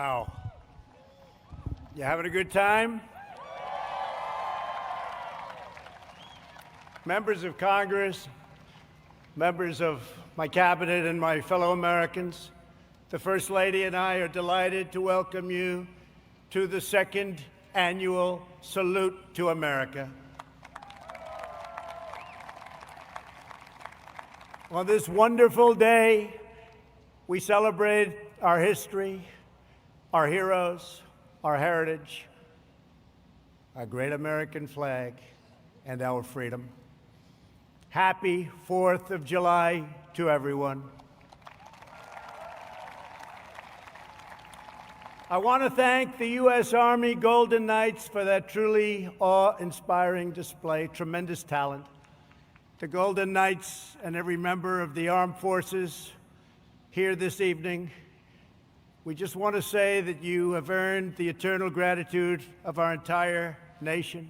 Wow. You having a good time? Members of Congress, members of my cabinet, and my fellow Americans, the First Lady and I are delighted to welcome you to the second annual Salute to America. On this wonderful day, we celebrate our history, our heroes, our heritage, our great American flag, and our freedom. Happy 4th of July to everyone. I want to thank the U.S. Army Golden Knights for that truly awe-inspiring display, tremendous talent. The Golden Knights and every member of the armed forces here this evening, we just want to say that you have earned the eternal gratitude of our entire nation.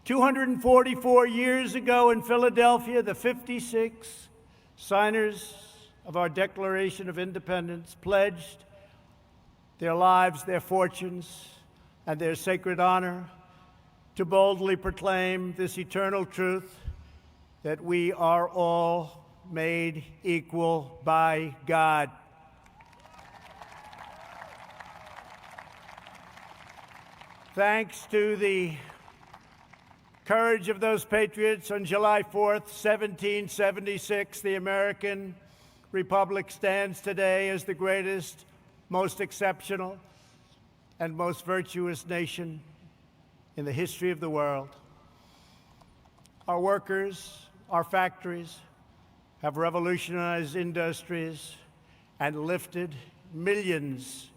244 years ago in Philadelphia, the 56 signers of our Declaration of Independence pledged their lives, their fortunes, and their sacred honor to boldly proclaim this eternal truth that we are all made equal by God. Thanks to the courage of those patriots, on July 4th, 1776, the American Republic stands today as the greatest, most exceptional, and most virtuous nation in the history of the world. Our workers, our factories have revolutionized industries and lifted millions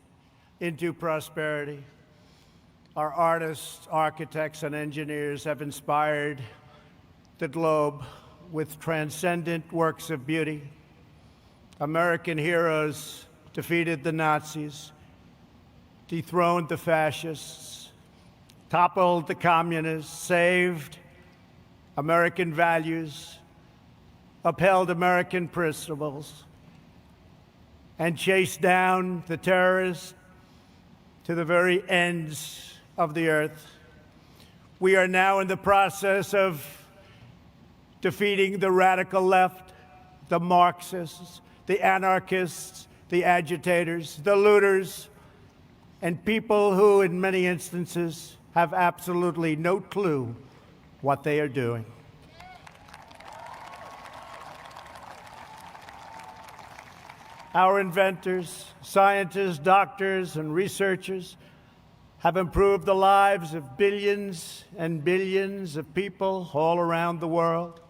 into prosperity. Our artists, architects, and engineers have inspired the globe with transcendent works of beauty. American heroes defeated the Nazis, dethroned the fascists, toppled the communists, saved American values, upheld American principles, and chased down the terrorists to the very ends of the earth. We are now in the process of defeating the radical left, the Marxists, the anarchists, the agitators, the looters, and people who, in many instances, have absolutely no clue what they are doing. Our inventors, scientists, doctors, and researchers have improved the lives of billions and billions of people all around the world.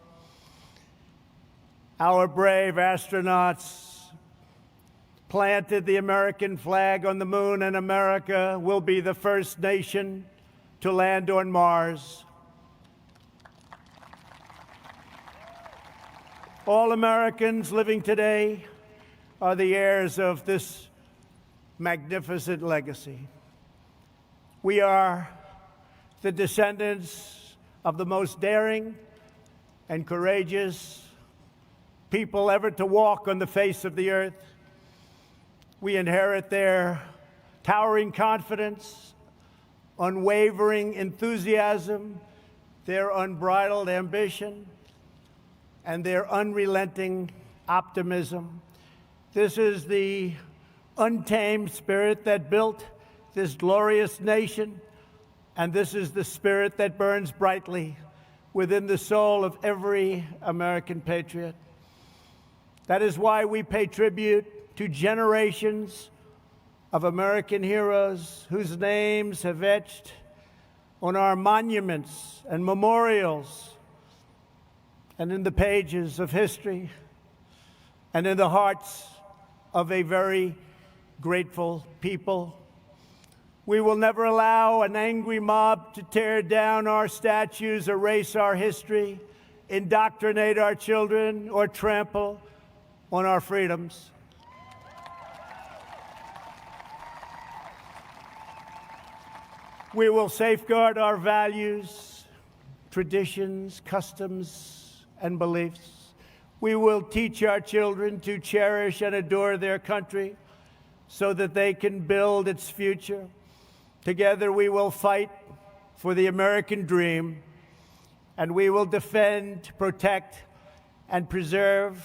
Our brave astronauts planted the American flag on the moon, and America will be the first nation to land on Mars. All Americans living today are the heirs of this magnificent legacy. We are the descendants of the most daring and courageous people ever to walk on the face of the earth. We inherit their towering confidence, unwavering enthusiasm, their unbridled ambition, and their unrelenting optimism. This is the untamed spirit that built this glorious nation, and this is the spirit that burns brightly within the soul of every American patriot. That is why we pay tribute to generations of American heroes whose names have etched on our monuments and memorials and in the pages of history and in the hearts of a very grateful people. We will never allow an angry mob to tear down our statues, erase our history, indoctrinate our children, or trample on our freedoms. We will safeguard our values, traditions, customs, and beliefs. We will teach our children to cherish and adore their country so that they can build its future. Together we will fight for the American dream, and we will defend, protect, and preserve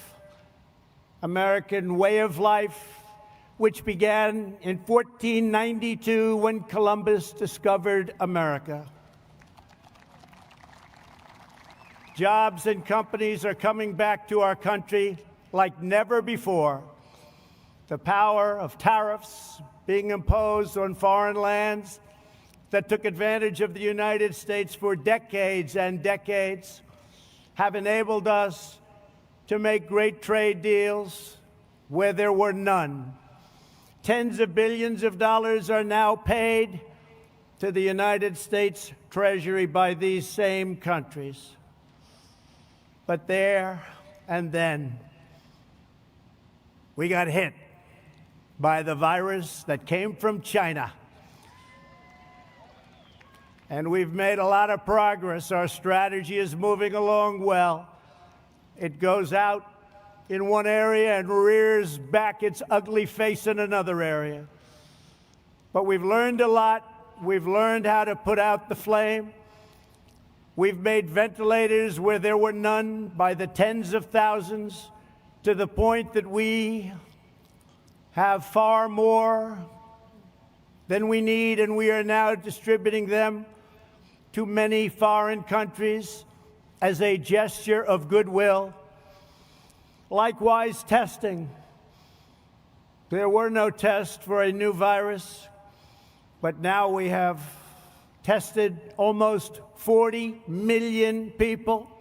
American way of life, which began in 1492 when Columbus discovered America. Jobs and companies are coming back to our country like never before. The power of tariffs being imposed on foreign lands that took advantage of the United States for decades and decades have enabled us to make great trade deals where there were none. Tens of billions of dollars are now paid to the United States Treasury by these same countries. But there and then, we got hit by the virus that came from China. And we've made a lot of progress. Our strategy is moving along well. It goes out in one area and rears back its ugly face in another area. But we've learned a lot. We've learned how to put out the flame. We've made ventilators where there were none by the tens of thousands, to the point that we have far more than we need, and we are now distributing them to many foreign countries as a gesture of goodwill. Likewise, testing. There were no tests for a new virus, but now we have tested almost 40 million people.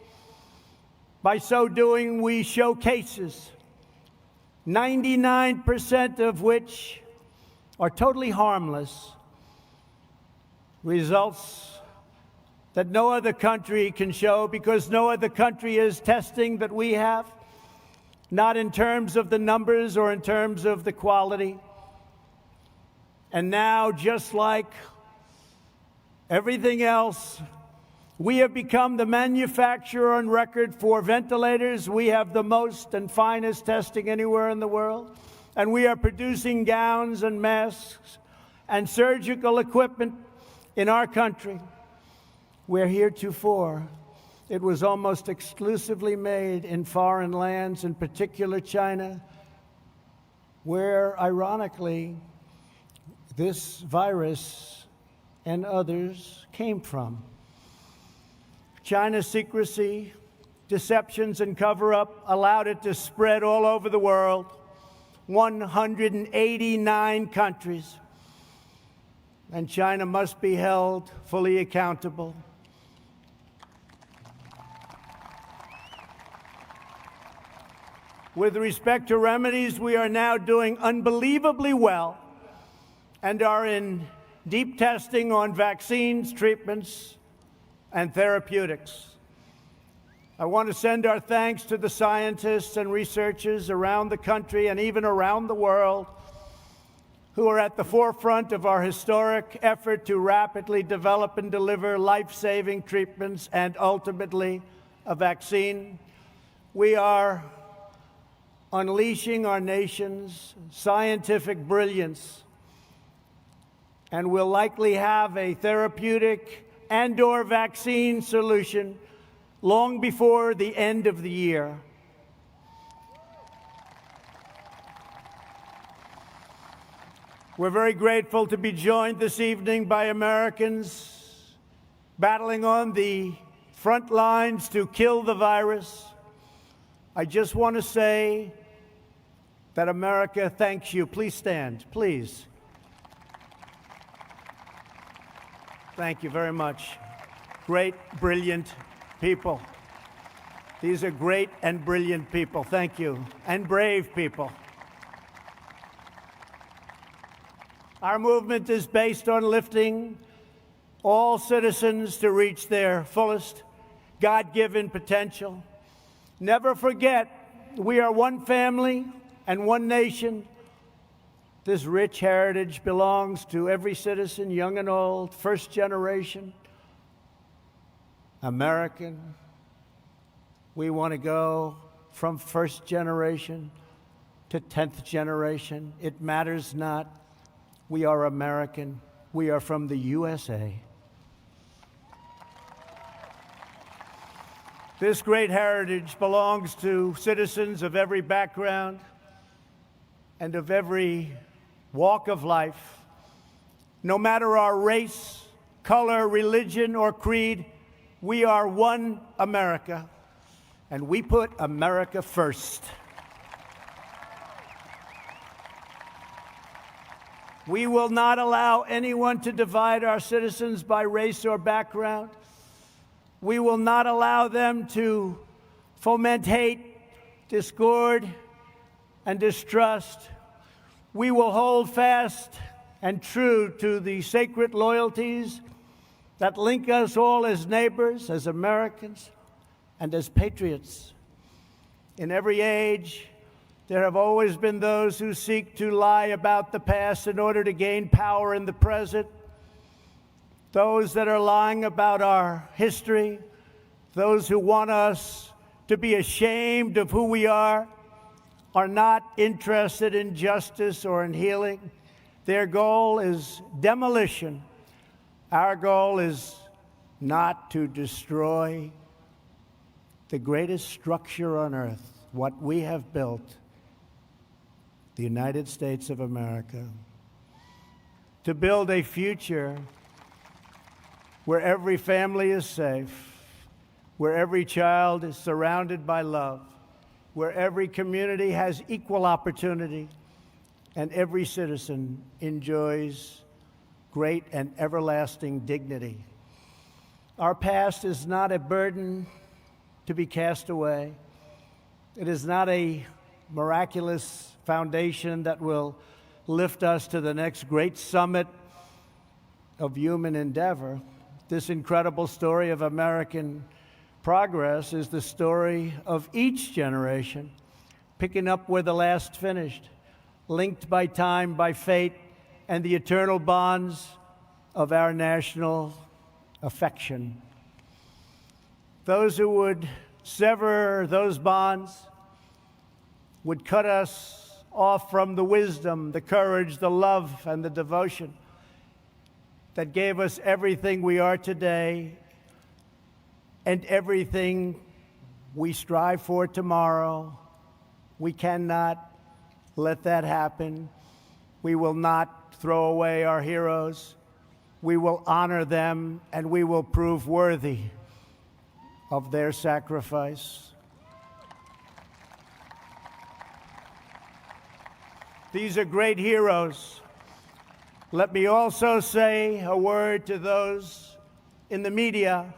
By so doing, we show cases, 99% of which are totally harmless, results that no other country can show, because no other country is testing that we have, not in terms of the numbers or in terms of the quality. And now, just like everything else, we have become the manufacturer on record for ventilators. We have the most and finest testing anywhere in the world. And we are producing gowns and masks and surgical equipment in our country, where heretofore it was almost exclusively made in foreign lands, in particular China, where, ironically, this virus and others came from. China's secrecy, deceptions, and cover-up allowed it to spread all over the world, 189 countries. And China must be held fully accountable. With respect to remedies, we are now doing unbelievably well and are in deep testing on vaccines, treatments, and therapeutics. I want to send our thanks to the scientists and researchers around the country and even around the world who are at the forefront of our historic effort to rapidly develop and deliver life-saving treatments and ultimately a vaccine. We are unleashing our nation's scientific brilliance, and will likely have a therapeutic and/or vaccine solution long before the end of the year. We're very grateful to be joined this evening by Americans battling on the front lines to kill the virus. I just want to say that America thanks you. Please stand, please. Thank you very much. Great, brilliant people. These are great and brilliant people. Thank you. And brave people. Our movement is based on lifting all citizens to reach their fullest God-given potential. Never forget, we are one family and one nation. This rich heritage belongs to every citizen, young and old, first generation American. We want to go from first generation to 10th generation. It matters not. We are American. We are from the USA. This great heritage belongs to citizens of every background and of every walk of life. No matter our race, color, religion, or creed, we are one America, and we put America first. We will not allow anyone to divide our citizens by race or background. We will not allow them to foment hate, discord, and distrust. We will hold fast and true to the sacred loyalties that link us all as neighbors, as Americans, and as patriots. In every age, there have always been those who seek to lie about the past in order to gain power in the present. Those that are lying about our history, those who want us to be ashamed of who we are not interested in justice or in healing. Their goal is demolition. Our goal is not to destroy the greatest structure on earth, what we have built, the United States of America, to build a future where every family is safe, where every child is surrounded by love, where every community has equal opportunity, and every citizen enjoys great and everlasting dignity. Our past is not a burden to be cast away. It is not a miraculous foundation that will lift us to the next great summit of human endeavor. This incredible story of American progress is the story of each generation, picking up where the last finished, linked by time, by fate, and the eternal bonds of our national affection. Those who would sever those bonds would cut us off from the wisdom, the courage, the love, and the devotion that gave us everything we are today and everything we strive for tomorrow. We cannot let that happen. We will not throw away our heroes. We will honor them, and we will prove worthy of their sacrifice. These are great heroes. Let me also say a word to those in the media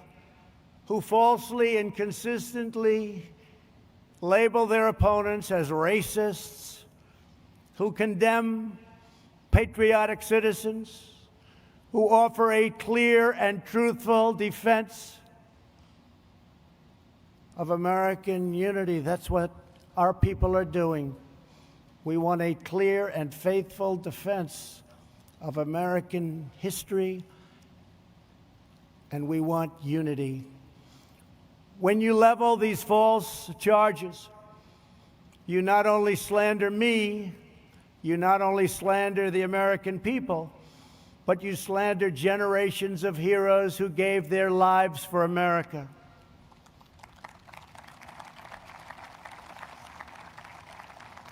who falsely and consistently label their opponents as racists, who condemn patriotic citizens, who offer a clear and truthful defense of American unity. That's what our people are doing. We want a clear and faithful defense of American history, and we want unity. When you level these false charges, you not only slander me, you not only slander the American people, but you slander generations of heroes who gave their lives for America.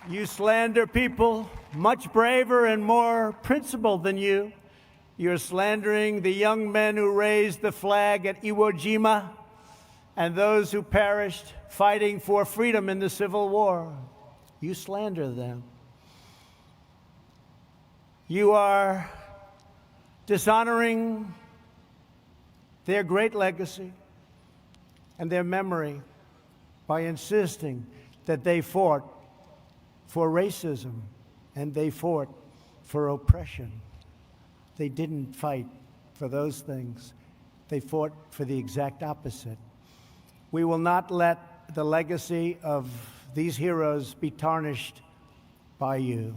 You slander people much braver and more principled than you. You're slandering the young men who raised the flag at Iwo Jima and those who perished fighting for freedom in the Civil War. You slander them. You are dishonoring their great legacy and their memory by insisting that they fought for racism and they fought for oppression. They didn't fight for those things. They fought for the exact opposite. We will not let the legacy of these heroes be tarnished by you.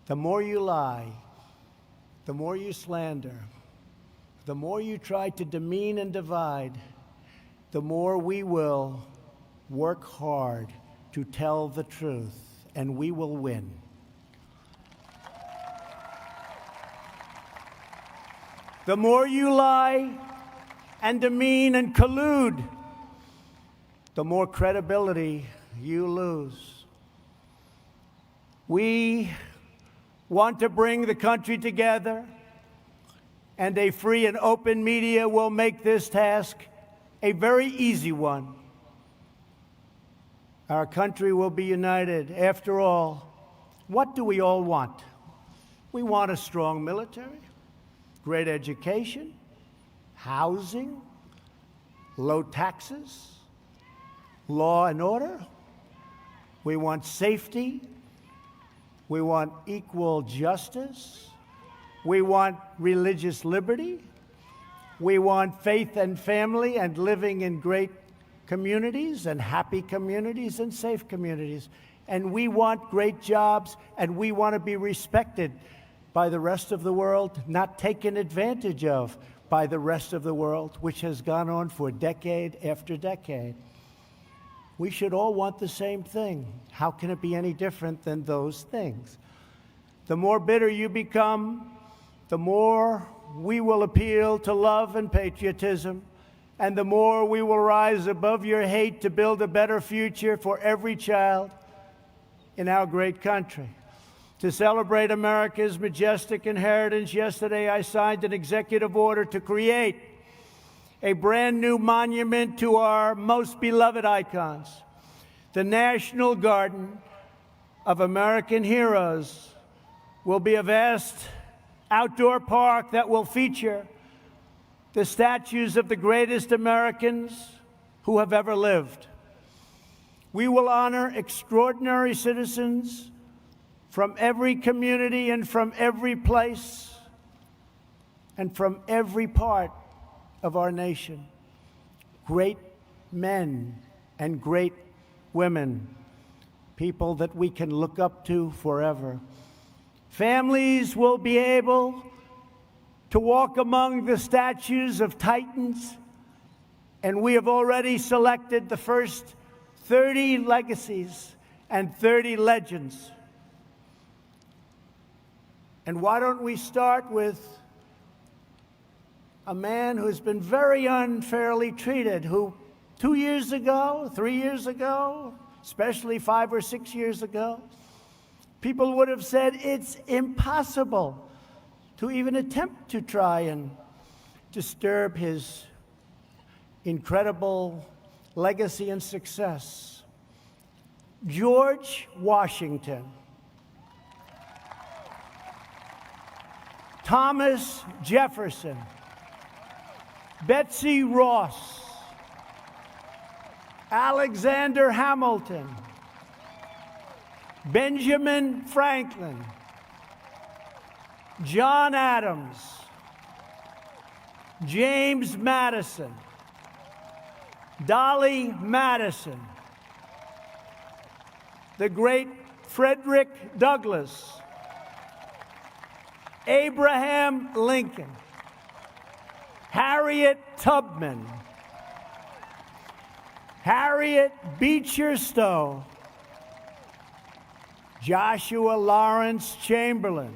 The more you lie, the more you slander, the more you try to demean and divide, the more we will work hard to tell the truth and we will win. The more you lie and demean and collude, the more credibility you lose. We want to bring the country together, and a free and open media will make this task a very easy one. Our country will be united. After all, what do we all want? We want a strong military, great education, housing, low taxes, law and order. We want safety. We want equal justice. We want religious liberty. We want faith and family and living in great communities and happy communities and safe communities. And we want great jobs, and we want to be respected by the rest of the world, not taken advantage of by the rest of the world, which has gone on for decade after decade. We should all want the same thing. How can it be any different than those things? The more bitter you become, the more we will appeal to love and patriotism, and the more we will rise above your hate to build a better future for every child in our great country. To celebrate America's majestic inheritance, yesterday I signed an executive order to create a brand new monument to our most beloved icons, the National Garden of American Heroes. Will be a vast outdoor park that will feature the statues of the greatest Americans who have ever lived. We will honor extraordinary citizens from every community and from every place and from every part of our nation. Great men and great women, people that we can look up to forever. Families will be able to walk among the statues of titans, and we have already selected the first 30 legacies and 30 legends. And why don't we start with a man who's been very unfairly treated, who 2 years ago, 3 years ago, especially 5 or 6 years ago, people would have said it's impossible to even attempt to try and disturb his incredible legacy and success. George Washington, Thomas Jefferson, Betsy Ross, Alexander Hamilton, Benjamin Franklin, John Adams, James Madison, Dolly Madison, the great Frederick Douglass, Abraham Lincoln, Harriet Tubman, Harriet Beecher Stowe, Joshua Lawrence Chamberlain,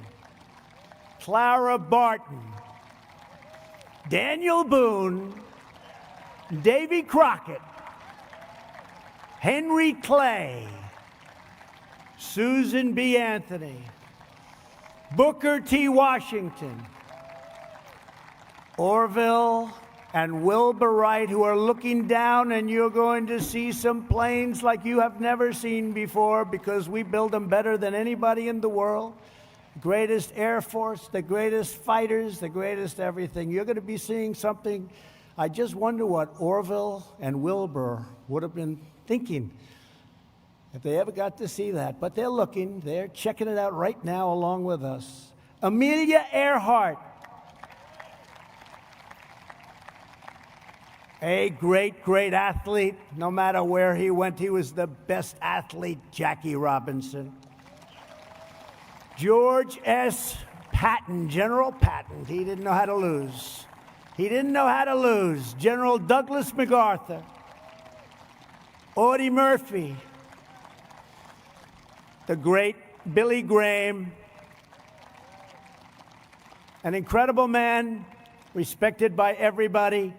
Clara Barton, Daniel Boone, Davy Crockett, Henry Clay, Susan B. Anthony, Booker T. Washington, Orville and Wilbur Wright, who are looking down, and you're going to see some planes like you have never seen before, because we build them better than anybody in the world. Greatest Air Force, the greatest fighters, the greatest everything. You're going to be seeing something. I just wonder what Orville and Wilbur would have been thinking if they ever got to see that. But they're looking, they're checking it out right now along with us. Amelia Earhart, a great, great athlete. No matter where he went, he was the best athlete. Jackie Robinson. George S. Patton, General Patton. He didn't know how to lose. He didn't know how to lose. General Douglas MacArthur. Audie Murphy. the great Billy Graham, an incredible man respected by everybody,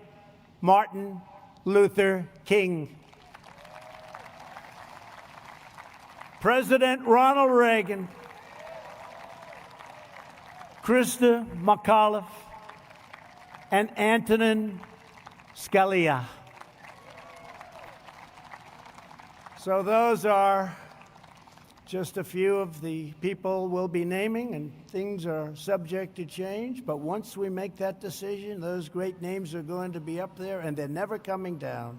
Martin Luther King. President Ronald Reagan, Krista McAuliffe, and Antonin Scalia. So those are just a few of the people we'll be naming, and things are subject to change. But once we make that decision, those great names are going to be up there, and they're never coming down.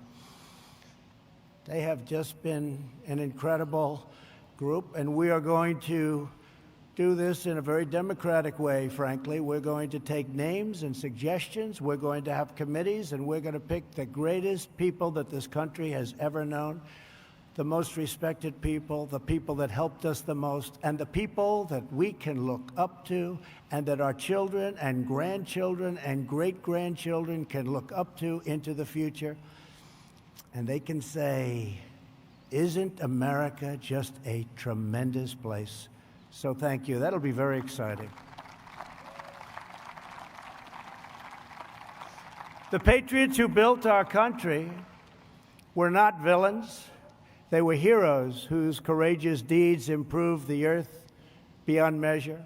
They have just been an incredible group, and we are going to do this in a very democratic way, frankly. We're going to take names and suggestions. We're going to have committees, and we're going to pick the greatest people that this country has ever known, the most respected people, the people that helped us the most, and the people that we can look up to and that our children and grandchildren and great-grandchildren can look up to into the future. And they can say, isn't America just a tremendous place? So thank you. That'll be very exciting. The patriots who built our country were not villains. They were heroes whose courageous deeds improved the earth beyond measure.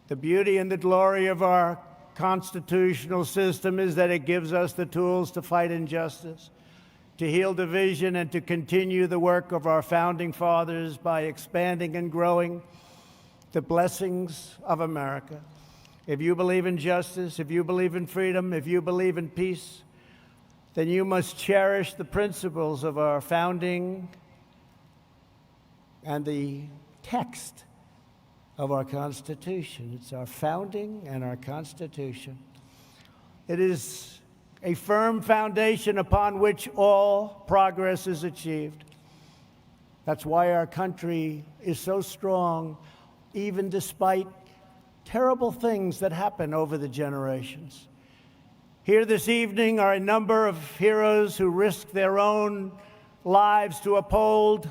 The beauty and the glory of our constitutional system is that it gives us the tools to fight injustice, to heal division, and to continue the work of our founding fathers by expanding and growing the blessings of America. If you believe in justice, if you believe in freedom, if you believe in peace, then you must cherish the principles of our founding and the text of our Constitution. It's our founding and our Constitution. It is a firm foundation upon which all progress is achieved. That's why our country is so strong, even despite terrible things that happen over the generations. Here this evening are a number of heroes who risked their own lives to uphold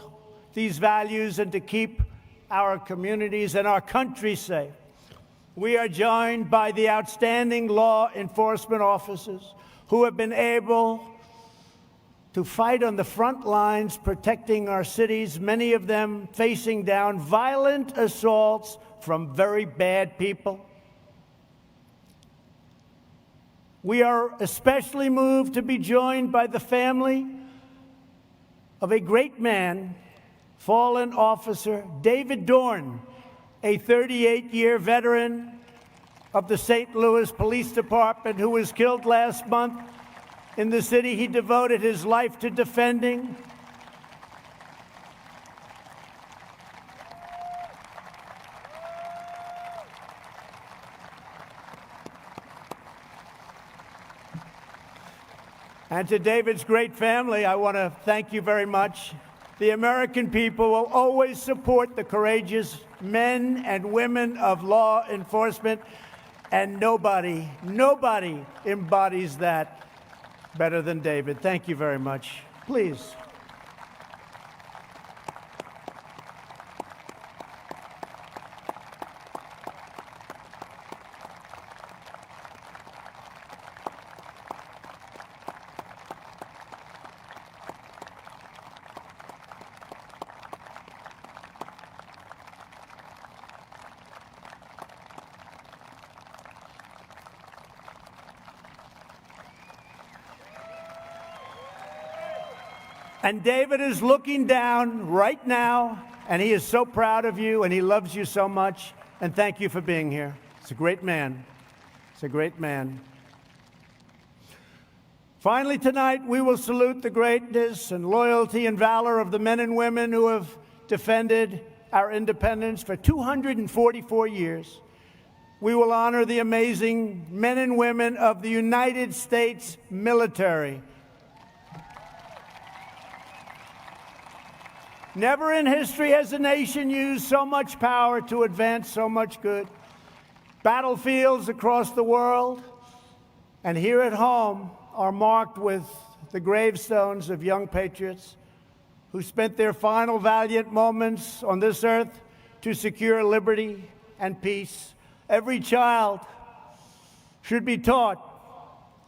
these values and to keep our communities and our country safe. We are joined by the outstanding law enforcement officers who have been able to fight on the front lines protecting our cities, many of them facing down violent assaults from very bad people. We are especially moved to be joined by the family of a great man, fallen officer David Dorn, a 38-year veteran of the St. Louis Police Department who was killed last month in the city he devoted his life to defending. And to David's great family, I want to thank you very much. The American people will always support the courageous men and women of law enforcement, and nobody embodies that better than David. Thank you very much. Please. And David is looking down right now, and he is so proud of you, and he loves you so much. And thank you for being here. It's a great man. It's a great man. Finally, tonight, we will salute the greatness and loyalty and valor of the men and women who have defended our independence for 244 years. We will honor the amazing men and women of the United States military. Never in history has a nation used so much power to advance so much good. Battlefields across the world and here at home are marked with the gravestones of young patriots who spent their final valiant moments on this earth to secure liberty and peace. Every child should be taught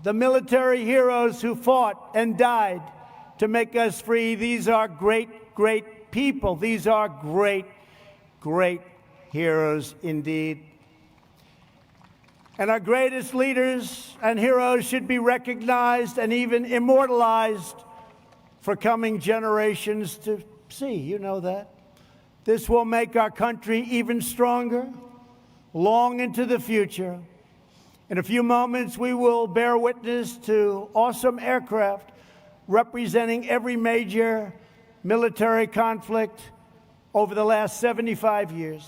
the military heroes who fought and died to make us free. These are great, great people. These are great, great heroes indeed. And our greatest leaders and heroes should be recognized and even immortalized for coming generations to see. You know that. This will make our country even stronger, long into the future. In a few moments, we will bear witness to awesome aircraft representing every major military conflict over the last 75 years.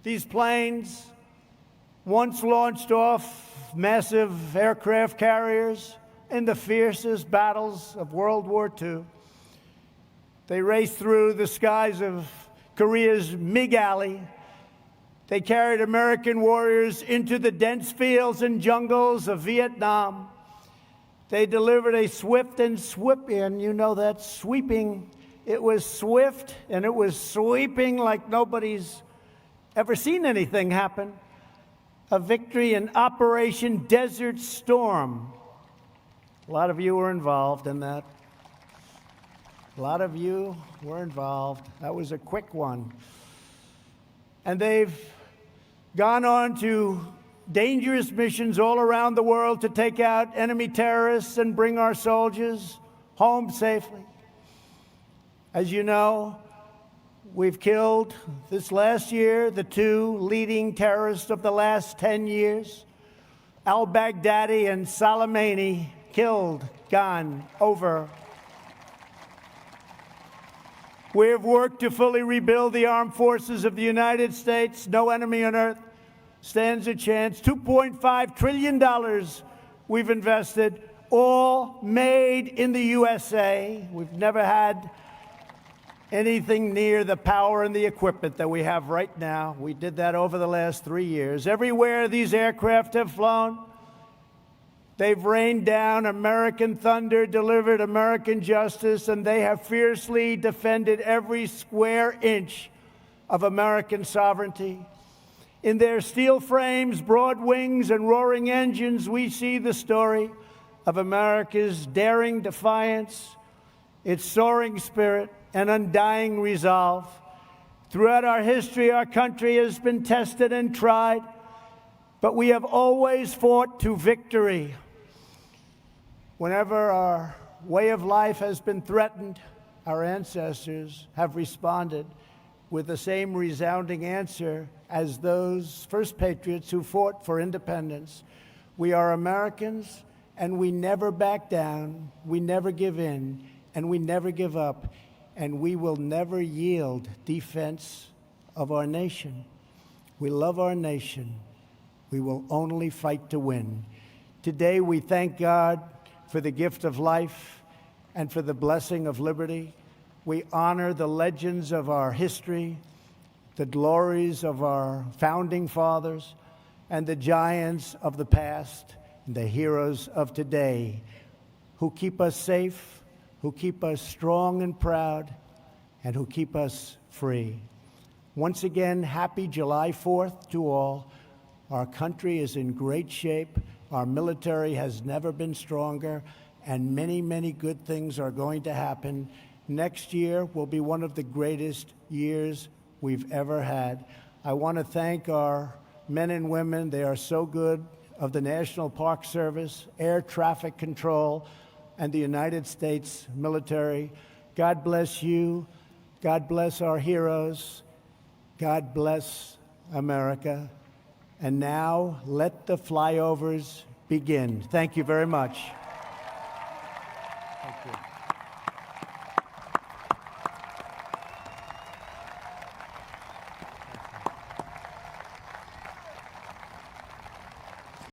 These planes once launched off massive aircraft carriers in the fiercest battles of World War II. They raced through the skies of Korea's MiG Alley. They carried American warriors into the dense fields and jungles of Vietnam. They delivered a swift and sweeping, you know that, sweeping. It was swift and it was sweeping like nobody's ever seen anything happen. A victory in Operation Desert Storm. A lot of you were involved in that. A lot of you were involved. That was a quick one. And they've gone on to dangerous missions all around the world to take out enemy terrorists and bring our soldiers home safely. As you know, we've killed this last year the two leading terrorists of the last 10 years, al-Baghdadi and Soleimani, killed, gone, over. We have worked to fully rebuild the armed forces of the United States. No enemy on earth stands a chance. $2.5 trillion we've invested, all made in the USA. We've never had anything near the power and the equipment that we have right now. We did that over the last 3 years. Everywhere these aircraft have flown, they've rained down American thunder, delivered American justice, and they have fiercely defended every square inch of American sovereignty. In their steel frames, broad wings, and roaring engines, we see the story of America's daring defiance, its soaring spirit, and undying resolve. Throughout our history, our country has been tested and tried, but we have always fought to victory. Whenever our way of life has been threatened, our ancestors have responded with the same resounding answer as those first patriots who fought for independence. We are Americans, and we never back down, we never give in, and we never give up, and we will never yield defense of our nation. We love our nation. We will only fight to win. Today, we thank God for the gift of life and for the blessing of liberty. We honor the legends of our history, the glories of our founding fathers, and the giants of the past, and the heroes of today, who keep us safe, who keep us strong and proud, and who keep us free. Once again, happy July 4th to all. Our country is in great shape. Our military has never been stronger, and many, many good things are going to happen. Next year will be one of the greatest years we've ever had. I want to thank our men and women. They are so good, of the National Park Service, Air Traffic Control, and the United States military. God bless you. God bless our heroes. God bless America. And now, let the flyovers begin. Thank you very much. Thank you.